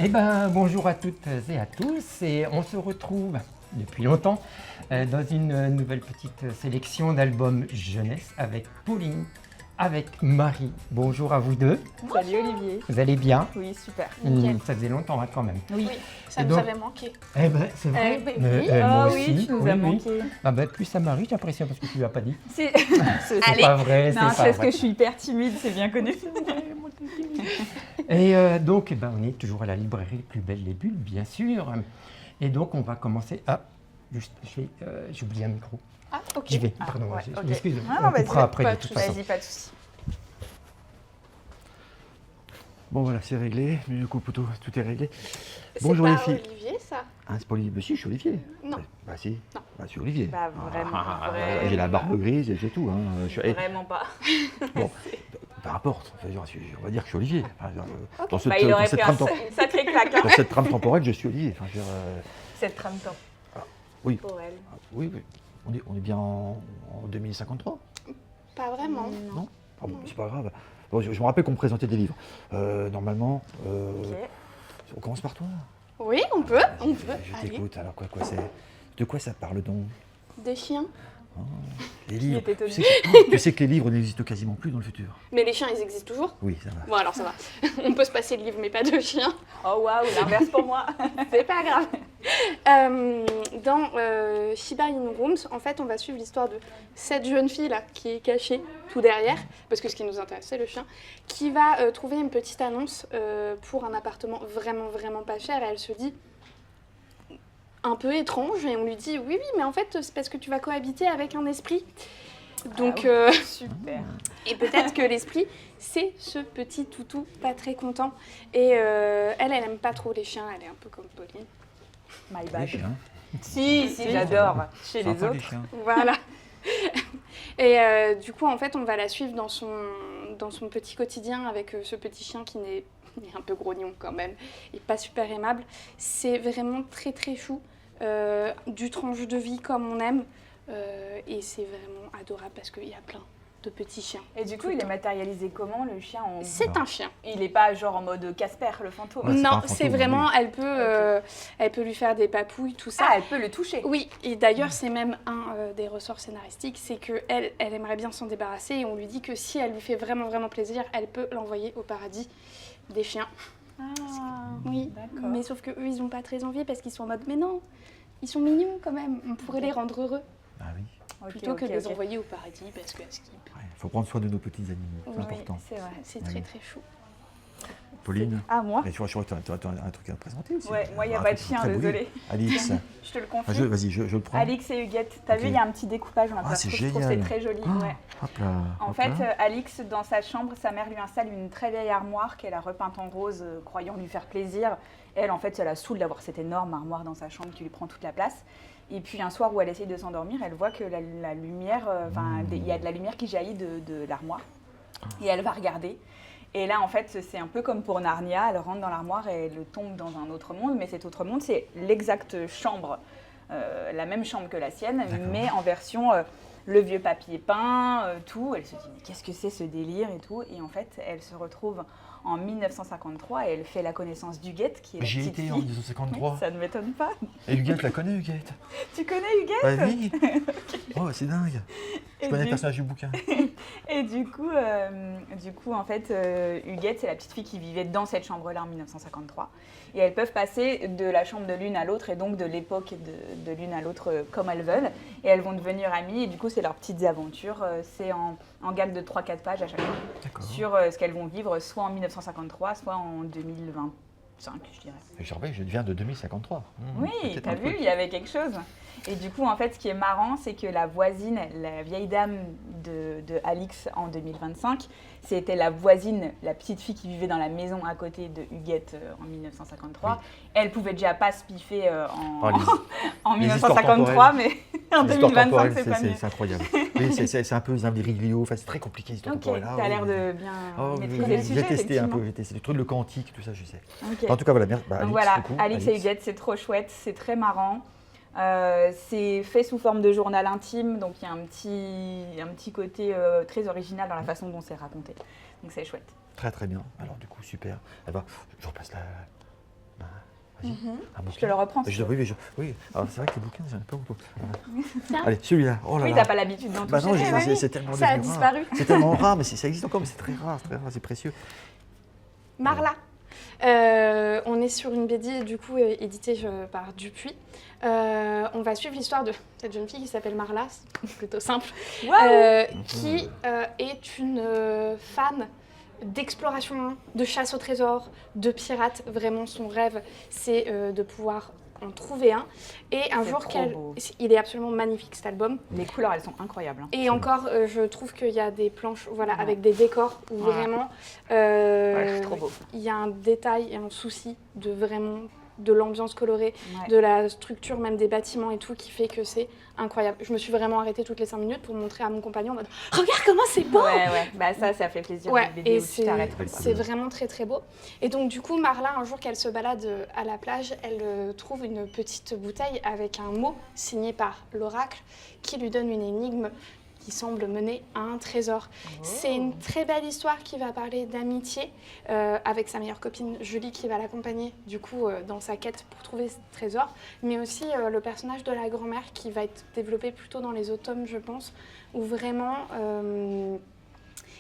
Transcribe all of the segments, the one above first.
Eh ben, bonjour à toutes et à tous, et on se retrouve depuis longtemps dans une nouvelle petite sélection d'albums jeunesse avec Pauline, avec Marie. Bonjour à vous deux. Salut Olivier. Vous allez bien? Oui, super. Ça faisait longtemps quand même. Oui, ça Et nous donc- avait manqué. Eh ben, c'est vrai. oui. Moi oui, aussi. tu nous as manqué. Ah ben, plus à Marie, j'apprécie parce que tu lui as pas dit. C'est C'est pas vrai, c'est non, pas c'est parce vrai. que je suis hyper timide, c'est bien connu. Et donc, eh ben, on est toujours à la librairie Plus belle les bulles, bien sûr. Et donc, on va commencer. Ah, juste, j'ai oublié un micro. Ah, ok. J'y vais, Ah, pardon, ouais, je ok. m'excuse. Ah, On vas-y, coupera après pas de toute de façon. Vas-y, pas de soucis. Bon voilà, c'est réglé, du coup plutôt tout est réglé. C'est Bonjour pas les filles. Olivier, ça? Ah, c'est pas Olivier, si, je suis Olivier. Non. Bah si, Non. bah c'est Olivier. Bah vraiment, J'ai la barbe grise et c'est tout. Hein. vraiment pas. Bon, peu importe, enfin, on va dire que je suis Olivier. Enfin, dans cette, Bah, il dans aurait cette fait trame tem- une sacrée claque. dans cette trame temporelle, je suis Olivier. Enfin, je veux dire, Cette trame oui, temporelle. oui, oui. On est bien en 2053, Pas vraiment. non? Ah bon, c'est pas grave. Bon, je me rappelle qu'on me présentait des livres. Normalement, on commence par toi. Oui, on peut. Je Allez. t'écoute. Alors de quoi ça parle donc? Des chiens. Les livres. était étonné. Tu sais que les livres n'existent quasiment plus dans le futur. Mais les chiens, ils existent toujours? Oui, ça va. Bon, alors ça va. On peut se passer de livres, mais pas de chiens. Oh waouh, l'inverse pour moi. C'est pas grave. Dans Shiba Inu Rooms, en fait, on va suivre l'histoire de cette jeune fille là qui est cachée tout derrière, parce que ce qui nous intéresse, c'est le chien, qui va trouver une petite annonce pour un appartement vraiment pas cher, et elle se dit un peu étrange, et on lui dit oui, mais en fait, c'est parce que tu vas cohabiter avec un esprit. Donc, Super. et peut-être que l'esprit, c'est ce petit toutou pas très content. Et elle aime pas trop les chiens, elle est un peu comme Pauline. My Les bad. chiens. Si, j'adore. Chez les Sympa, autres. chiens. Voilà. Et du coup, en fait, on va la suivre dans son petit quotidien avec ce petit chien qui est un peu grognon quand même, et pas super aimable. C'est vraiment très chou, du tranche de vie comme on aime, et c'est vraiment adorable parce qu'il y a plein de petits chiens. Et du coup, il est matérialisé comment, le chien C'est un chien. Il est pas genre en mode Casper, le fantôme. Ouais, c'est pas Non, un c'est fantôme, vraiment, oui. elle peut lui faire des papouilles, tout ça. Ah, elle peut le toucher. Oui, et d'ailleurs, c'est même un des ressorts scénaristiques, c'est qu'elle aimerait bien s'en débarrasser, et on lui dit que si elle lui fait vraiment plaisir, elle peut l'envoyer au paradis des chiens. Ah, Oui, d'accord. mais sauf qu'eux, ils n'ont pas très envie parce qu'ils sont en mode, mais non, ils sont mignons quand même, on pourrait les rendre heureux, Ah oui. Ok, plutôt que ok, de les ok. envoyer au paradis parce que ce qui- Il faut prendre soin de nos petits animaux, c'est Oui, important. C'est vrai. c'est Oui. très chou. Pauline, Ah, moi mais tu vois, tu as un truc à te présenter aussi. Ouais, moi, il n'y a Un pas de truc chien, très beau. désolé. Alix, Je te le ah, confie. vas-y, je le prends. Alix et Huguette. T'as Ok. vu, il y a un petit découpage, on a Ah, pas c'est je trouve que c'est génial. très joli. Ah, Ouais. Hop là. En hop fait, là. Alix, dans sa chambre, sa mère lui installe une très vieille armoire qu'elle a repeinte en rose, croyant lui faire plaisir. Elle, en fait, ça la saoule d'avoir cette énorme armoire dans sa chambre qui lui prend toute la place. Et puis, un soir où elle essaye de s'endormir, elle voit que la lumière, il y a de la lumière qui jaillit de l'armoire. Et elle va regarder. Et là, en fait, c'est un peu comme pour Narnia. Elle rentre dans l'armoire et elle tombe dans un autre monde. Mais cet autre monde, c'est l'exacte chambre, la même chambre que la sienne, D'accord. mais en version le vieux papier peint, tout. Elle se dit, mais qu'est-ce que c'est ce délire et tout. Et en fait, elle se retrouve en 1953 et elle fait la connaissance d'Huguette, qui est la J'y petite étais en fille. 1953. Ça ne m'étonne pas. Et Huguette, la connais, Huguette? Tu connais Huguette? Bah oui. Oh, c'est dingue. Je Et connais le du- personnage du bouquin. Et du coup, en fait, Huguette, c'est la petite fille qui vivait dans cette chambre-là en 1953. Et elles peuvent passer de la chambre de l'une à l'autre et donc de l'époque de l'une à l'autre comme elles veulent. Et elles vont devenir amies. Et du coup, c'est leurs petites aventures. C'est en gag de 3-4 pages à chaque fois D'accord. sur ce qu'elles vont vivre soit en 1953, soit en 2025, je dirais. Et je rappelle, je viens de 2053. Oui, peut-être t'as un vu, truc. il y avait quelque chose. Et du coup, en fait, ce qui est marrant, c'est que la voisine, la vieille dame de Alix en 2025, c'était la voisine, la petite fille qui vivait dans la maison à côté de Huguette en 1953. Oui. Elle pouvait déjà pas se piffer Oh, en les histoires 1953, mais en L'histoire 2025, temporelle, c'est pas mieux. c'est incroyable. Oui, c'est un peu Zambriglio, enfin, c'est très compliqué l'histoire Ok, temporelle. t'as l'air de bien Oh, maîtriser le sujet, j'ai testé un effectivement. peu, j'ai testé le truc, le quantique, tout ça, je sais. Ok. En tout cas, voilà, merci. Bah, Donc Alix, voilà, du coup, Alix et Huguette, c'est trop chouette, c'est très marrant. C'est fait sous forme de journal intime, donc il y a un petit côté très original dans la façon dont c'est raconté. Donc c'est chouette. Très très bien. Alors du coup, super. Eh ben, je repasse Vas-y. Un Je bouquin. te le reprends. Oui. Alors c'est vrai que les bouquins, j'en ai pas beaucoup. Allez, celui-là. Oh là Oui, là. t'as pas l'habitude d'en Bah toucher. non, Ouais, oui. c'est tellement Ça a devenu rare. disparu. C'est tellement rare, mais ça existe encore, mais c'est très rare, c'est précieux. Marla. On est sur une BD du coup éditée par Dupuis. On va suivre l'histoire de cette jeune fille qui s'appelle Marla, c'est plutôt simple, qui est une fan d'exploration, de chasse au trésor, de pirates. Vraiment, son rêve, c'est de pouvoir en trouver un. Et un C'est jour, trop beau. il est absolument magnifique cet album. Les couleurs, elles sont incroyables. Hein. Et encore, je trouve qu'il y a des planches Ouais. avec des décors où Ouais. vraiment Ouais, c'est trop beau. il y a un détail et un souci de l'ambiance colorée, Ouais. de la structure même des bâtiments et tout qui fait que c'est incroyable. Je me suis vraiment arrêtée toutes les 5 minutes pour montrer à mon compagnon en mode « Regarde comment c'est beau !» Ouais. Bah ça fait plaisir. Ouais, les BD et où tu t'arrêtes comme ça. c'est vraiment très très beau. Et donc du coup, Marla, un jour qu'elle se balade à la plage, elle trouve une petite bouteille avec un mot signé par l'oracle qui lui donne une énigme qui semble mener à un trésor. C'est une très belle histoire qui va parler d'amitié avec sa meilleure copine Julie qui va l'accompagner du coup dans sa quête pour trouver ce trésor, mais aussi le personnage de la grand-mère qui va être développé plutôt dans les automnes, je pense, où vraiment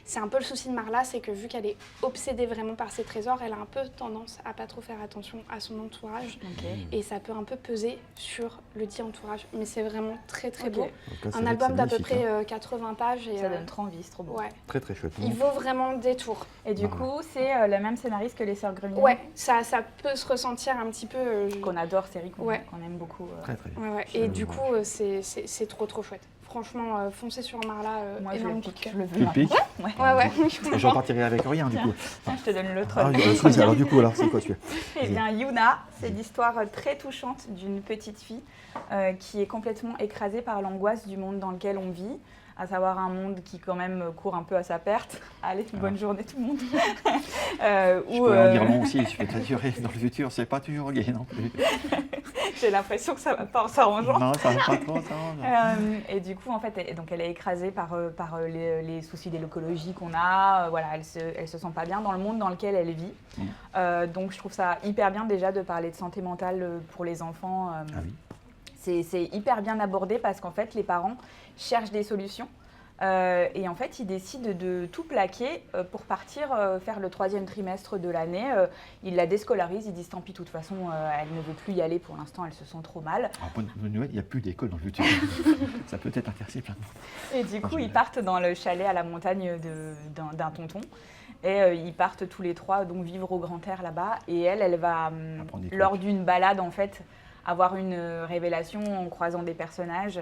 c'est un peu le souci de Marla, c'est que vu qu'elle est obsédée vraiment par ses trésors, elle a un peu tendance à pas trop faire attention à son entourage Ok. et ça peut un peu peser sur le dit entourage. Mais c'est vraiment très très Ok. beau. Donc là, c'est Un vrai que album c'est d'à peu magnifique, près 80 pages. Et, Ça donne trop envie, c'est trop beau. ouais. Très très chouette. Il vaut vraiment le détour. Et du coup, c'est le même scénariste que Les Sœurs Grenier. Ouais, ça peut se ressentir un petit peu. Qu'on adore, série qu'on Ouais. aime beaucoup. Très très bien. Ouais. Et du coup, c'est trop chouette. Franchement, foncez sur Marla. Moi, je énorme le coup de pique. cœur. Je le veux. Tu le piques Ouais. Et j'en partirai avec rien du coup. Tiens, je te donne l'autre. Ah, alors du coup, alors c'est quoi celui-là? Eh bien, Yuna, c'est l'histoire très touchante d'une petite fille qui est complètement écrasée par l'angoisse du monde dans lequel on vit, à savoir un monde qui quand même court un peu à sa perte. Allez, bonne journée tout le monde. Je pourrais en dire long aussi, je vais t'assurer, dans le futur, c'est pas toujours gay non plus. J'ai l'impression que ça va pas en s'arrangeant. Non, ça va pas trop s'arranger. Et du coup, en fait, elle est écrasée par les soucis de l'écologie qu'on a. Voilà, elle se sent pas bien dans le monde dans lequel elle vit. Donc, je trouve ça hyper bien déjà de parler de santé mentale pour les enfants. Ah oui. C'est hyper bien abordé parce qu'en fait, les parents cherchent des solutions. Et en fait, ils décident de tout plaquer pour partir faire le 3e trimestre de l'année. Ils la déscolarisent, ils disent tant pis, de toute façon, elle ne veut plus y aller pour l'instant, elle se sent trop mal. Alors, bonne nouvelle, il n'y a plus d'école dans le futur. Ça peut être intéresser plein de monde. Et du coup, ils partent dans le chalet à la montagne d'un tonton. Et ils partent tous les trois donc vivre au grand air là-bas. Et elle va, Apprendre des lors trucs. d'une balade, en fait, avoir une révélation en croisant des personnages.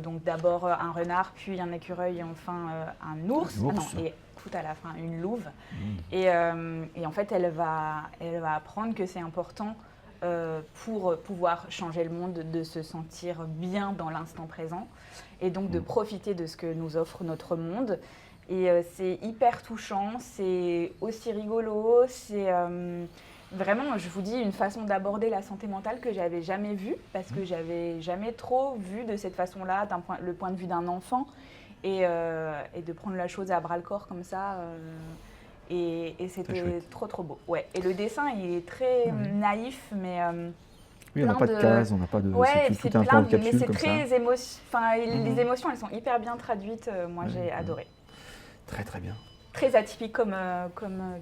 Donc d'abord un renard, puis un écureuil et enfin un ours. Un ours. Ah non, et tout à la fin, une louve. Et en fait, elle va apprendre que c'est important pour pouvoir changer le monde, de se sentir bien dans l'instant présent et donc de profiter de ce que nous offre notre monde. Et c'est hyper touchant, c'est aussi rigolo, c'est vraiment, je vous dis, une façon d'aborder la santé mentale que j'avais jamais vue, parce que j'avais jamais trop vu de cette façon-là, le point de vue d'un enfant, et de prendre la chose à bras-le-corps comme ça. Et c'était trop beau. Ouais. Et le dessin, il est très naïf, mais Oui, on n'a pas de cases, on n'a pas de. ouais, c'est c'est tout un plan de mais capsule c'est comme ça. très les émotions, elles sont hyper bien traduites. Moi, j'ai adoré. Très très bien. Très atypique comme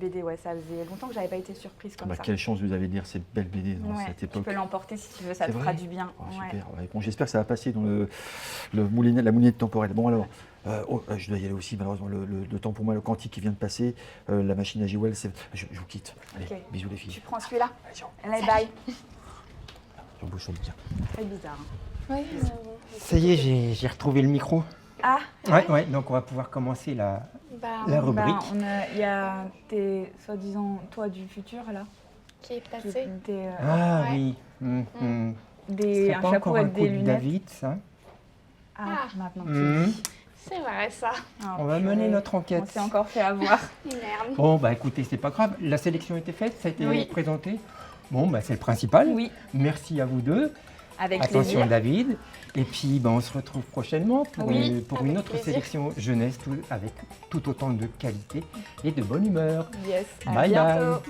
BD, ouais, ça faisait longtemps que j'avais pas été surprise comme ça. Quelle chance vous avez de lire cette belle BD dans Ouais, cette tu époque. peux l'emporter si tu veux, ça C'est te vrai fera du bien. Oh, Ouais. super. Ouais, bon, j'espère que ça va passer dans la moulinette temporelle. Bon alors, je dois y aller aussi, malheureusement, le temps pour moi, le quantique qui vient de passer, la machine à J-Well, je vous quitte. Allez, Ok. bisous les Tu filles. prends celui-là. Allez, ciao. Allez, bye. J'embauche son bouquin. C'est bizarre. Hein. Ouais, Ça y est, j'ai retrouvé le micro. Ah, Ouais, donc on va pouvoir commencer la rubrique. il y a tes soi-disant toi du futur là. qui est Qui- placé. Ah Ouais. oui. Des, C'est un pas chapeau encore un avec coup des de lunettes. David, ça. Ah, maintenant que Mhm. tu dis. C'est vrai ça. Ah, On va purée. mener notre On enquête. s'est encore fait avoir. Merde. Bon, bah écoutez, c'est pas grave. La sélection a été faite, ça a été Oui. présenté. Bon, bah c'est le principal. Oui, Merci à vous deux. avec Attention plaisir. David. Et puis bah, on se retrouve prochainement pour, Oui, pour avec une autre plaisir. sélection jeunesse avec tout autant de qualité et de bonne humeur. Yes. À Bye bye. bientôt.